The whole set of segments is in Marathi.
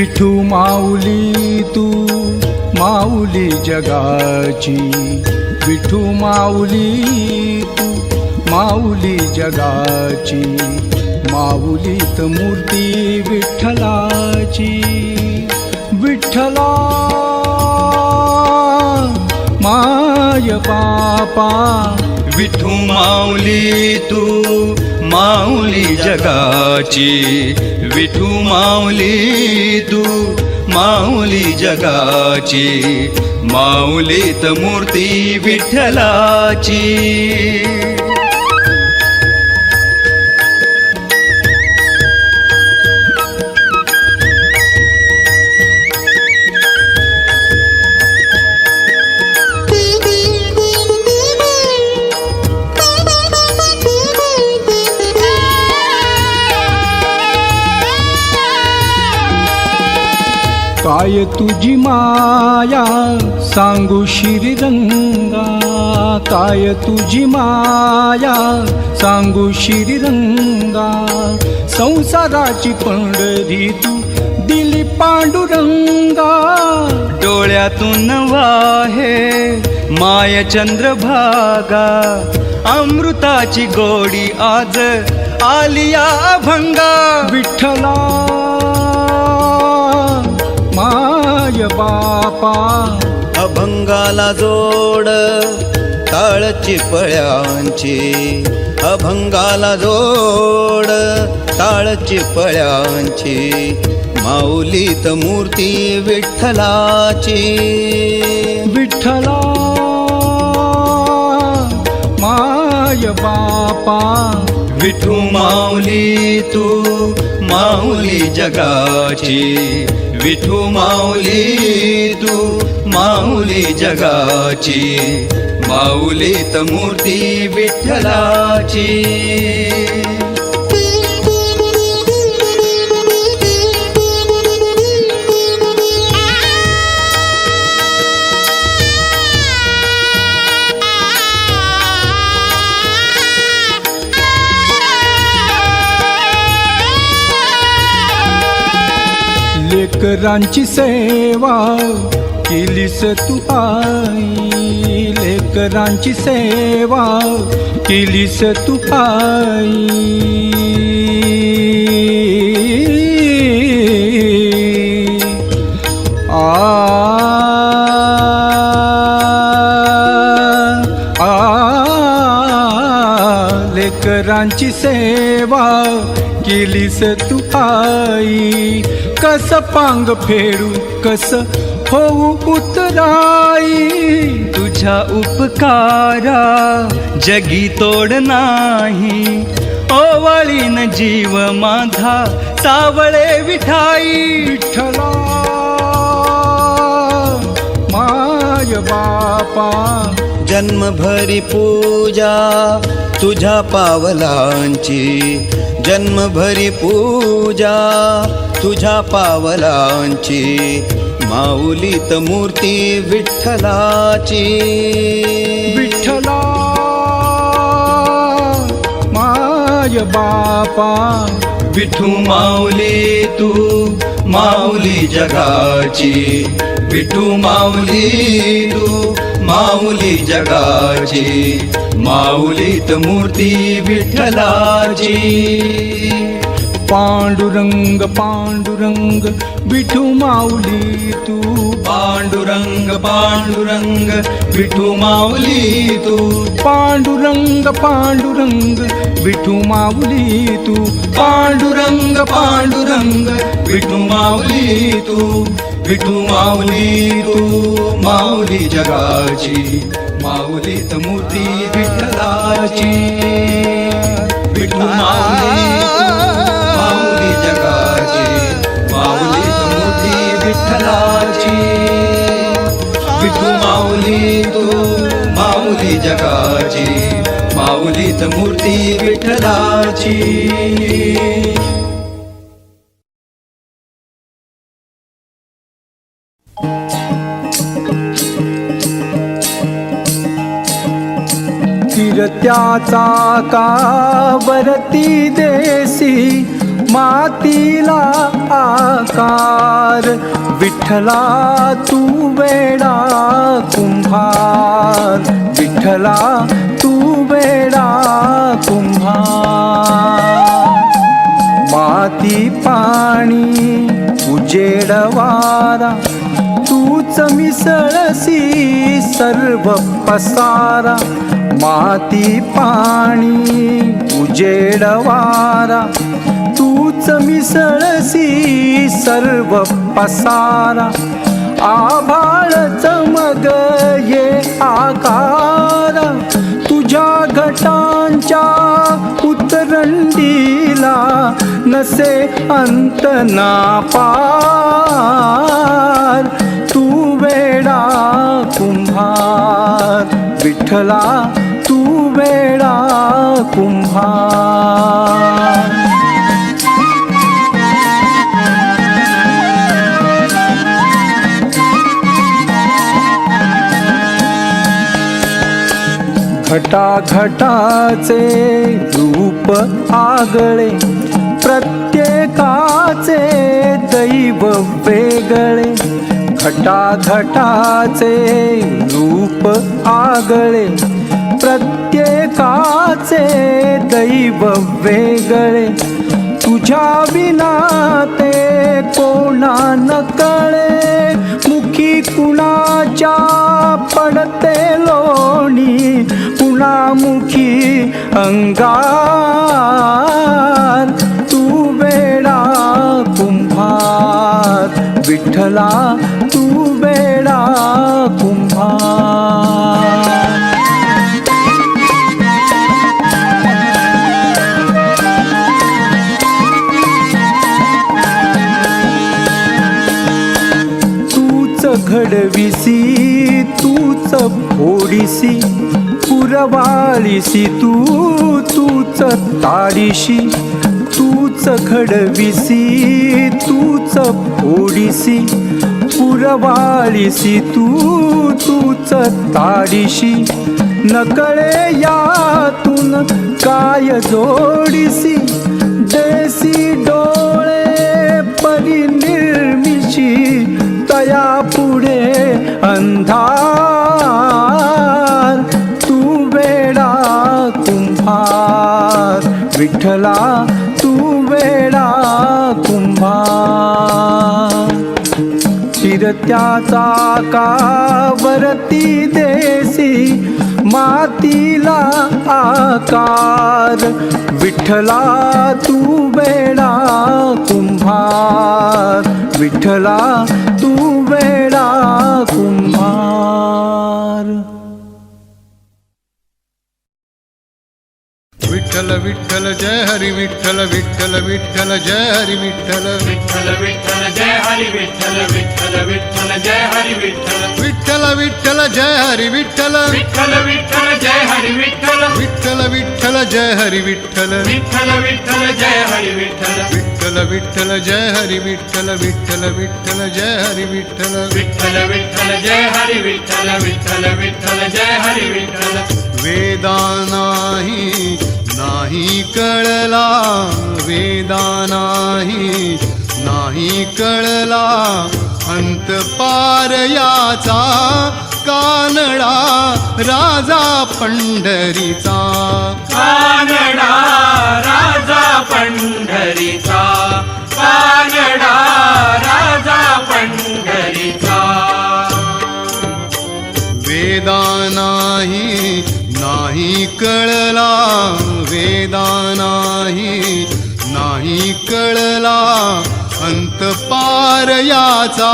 विठू माऊली तू माऊली जगाची, विठू माऊली तू माऊली जगाची, माऊलीत मूर्ती विठ्ठलाची. विठ्ठला माय बापा, विठू माऊली तू माऊली जगाची, विठू माऊली तू माऊली जगाची, माऊलीत मूर्ती विठ्ठलाची. काय तुझी माया सांगू श्रीरंगा, काय तुझी माया सांगू श्रीरंगा, संसाराची पंढरी तू दिली पांडुरंगा. डोळ्यातून वाहे माय चंद्रभागा, अमृताची गोडी आज आलिया अभंगा. विठ्ठला माय बापा, अभंगाला जोड टाळची पळ्यांची, अभंगाला जोड टाळची पळ्यांची, माऊलीत मूर्ती विठ्ठलाची. विठ्ठला माय बापा, विठू माऊली तू माऊली जगाची, विठू माऊली तू माऊली जगाची, माऊलीत मूर्ती विठ्ठलाची. लेकरांची सेवा केलीस तू आई, लेकरांची सेवा केलीस तू आई. लेकरांची सेवा केलीस तू आई, कस पांग फेडू कस होऊ उतराई. तुझ्या उपकारा जगी तोड नाही, ओवाळीन जीव माझा सावळे विठाई. विठ्ठला माय बापा, जन्मभरी पूजा तुझ्या पावलांची, जन्मभरी पूजा तुझ्या पावलांची, माऊलीत मूर्ती विठ्ठलाची. विठ्ठला माय बापा, विठू माऊली तू माऊली जगाची, विठू माऊली तू माऊली जगाची, माऊलीत मूर्ती विठ्ठलाची. पांडुरंग पांडुरंग विठू माऊली तू, पांडुरंग पांडुरंग विठू माऊली तू, पांडुरंग पांडुरंग विठू माऊली तू, पांडुरंग पांडुरंग विठू माऊली तू, विठू माऊली तू माऊली जगाची, माऊलीत मूर्ती विठ्ठलाची. विठू माऊली माऊली जगाची, माऊलीत मूर्ती विठ्ठलाची. विठू माऊली तू माऊली जगाची, माऊलीत मूर्ती विठ्ठलाची. फिरत्याचा कावरती देसी मातीला आकार विठ्ठला तू वेडा कुंभार विठ्ठला तू वेडा कुंभार माती पाणी उजेड वारा तूच मिसळसी सर्व पसारा माती पाणी उजेड वारा तूच मिसळसी सर्व पसारा आभाळ चमग ये आकार तुझ्या घटांच्या उतरंडीला नसे अंत ना पार तू वेडा कुंभार विठ्ठला तू वेडा कुंभार घटाघटाचे रूप आगळे प्रत्येकाचे दैव वेगळे घटाघटाचे रूप आगळे प्रत्येकाचे दैव वेगळे तुझ्या विना ते कोणा न कळे मुखी कुणाच्या पडते लोणी पुणामुखी अंगार तू वेडा कुंभार विठ्ठला तू वेडा कुंभार घडविसी तूच फोडिसी पुरवाळीसी तूच ताडीशी तूच घडविसी तूच फोडिसी पुरवाळीसी तूच ताडीशी नकळे यातून काय जोडीसी देसी डोळे परिनिर्मिशी तया पुढे अंधार तू वेडा कुंभार विठ्ठला तू वेडा कुंभार फिरत्याचा कावरती देसी मातीला आकार विठ्ठला तू वेडा कुंभार विठ्ठला तू वेडा कुंभार विठ्ठल विठ्ठल जय हरी विठ्ठल विठ्ठल विठ्ठल जय हरी विठ्ठल विठ्ठल विठ्ठल जय हरी विठ्ठल विठ्ठल विठ्ठल जय हरी विठ्ठल विठ्ठल विठ्ठल जय हरी विठ्ठल विठ्ठल विठ्ठल जय हरी विठ्ठल विठ्ठल विठ्ठल जय हरी विठ्ठल विठ्ठल विठ्ठल जय हरी विठ्ठल विठ्ठल विठ्ठल जय हरी विठ्ठल विठ्ठल विठ्ठल जय हरी विठ्ठल विठ्ठल विठ्ठल जय हरी विठ्ठल विठ्ठल विठ्ठल जय हरी विठ्ठल वेदा नाही कळला वेदा नाही कळला अंत पार याचा कानडा राजा पंढरीचा कानडा राजा पंढरीचा कानडा राजा पंढरीचा वेदा नाही कळला वेदा नाही कळला अंत पार याचा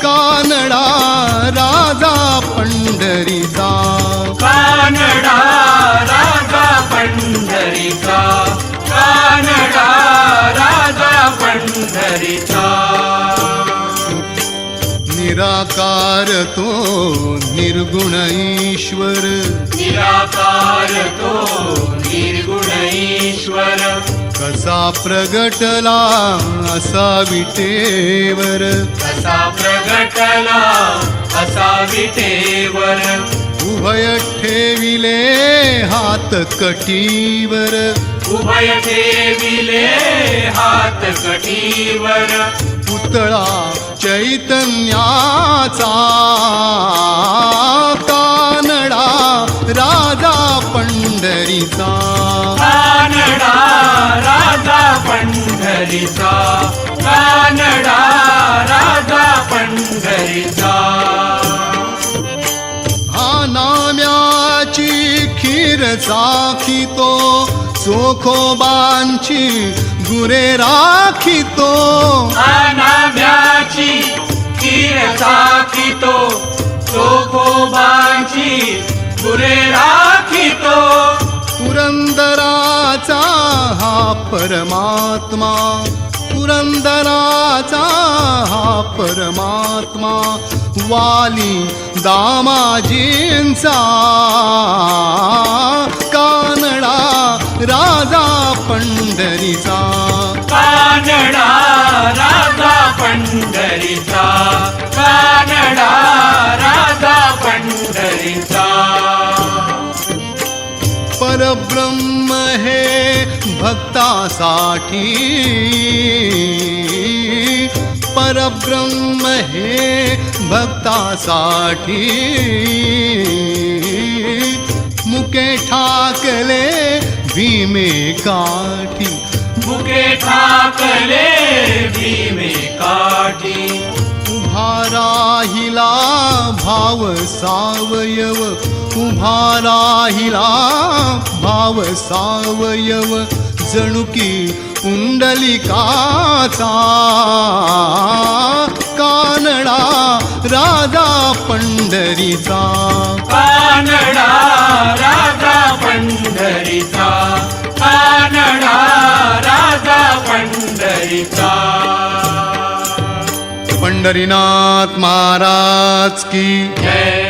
कानडा राजा पंढरीचा कानडा राजा पंढरीचा कानडा राजा पंढरीचा निराकार तो निर्गुण ईश्वर निराकार तो निर्गुण ईश्वर कसा प्रगटला असा विटेवर कसा प्रगटला असा विटेवर उभय ठेविले हात कटीवर उभय ठेविले हात कटीवर पुतळा चैतन्याचा कानडा राजा पंढरीचा कानडा राजा पंढरीचा कानडा राजा पंढरीचा हा नाम्याची खीर चाखितो चोखोबांची गुरे राखितो अनाव्याची खीर चाखितो चोखोबांची गुरे राखितो पुरंदराचा हा परमात्मा पुरंदराचा हा परमात्मा वाली दामाजींचा कानडा राजा पंढरीचा कानडा राजा पंढरीचा कानडा राजा पंढरीचा परब्रह्म हे भक्तासाठी परब्रह्म हे भक्तासाठी मुके ठाकले भीमे काठी मुके ठाकले भीमे काठी उभा राहिला भाव सावयव उभा राहिला भाव सावयव जणुकी पुंडलिकाचा कानडा राजा पंढरीचा कानडा राजा पंढरीचा कानडा राजा पंढरीचा पंढरीनाथ महाराज की जय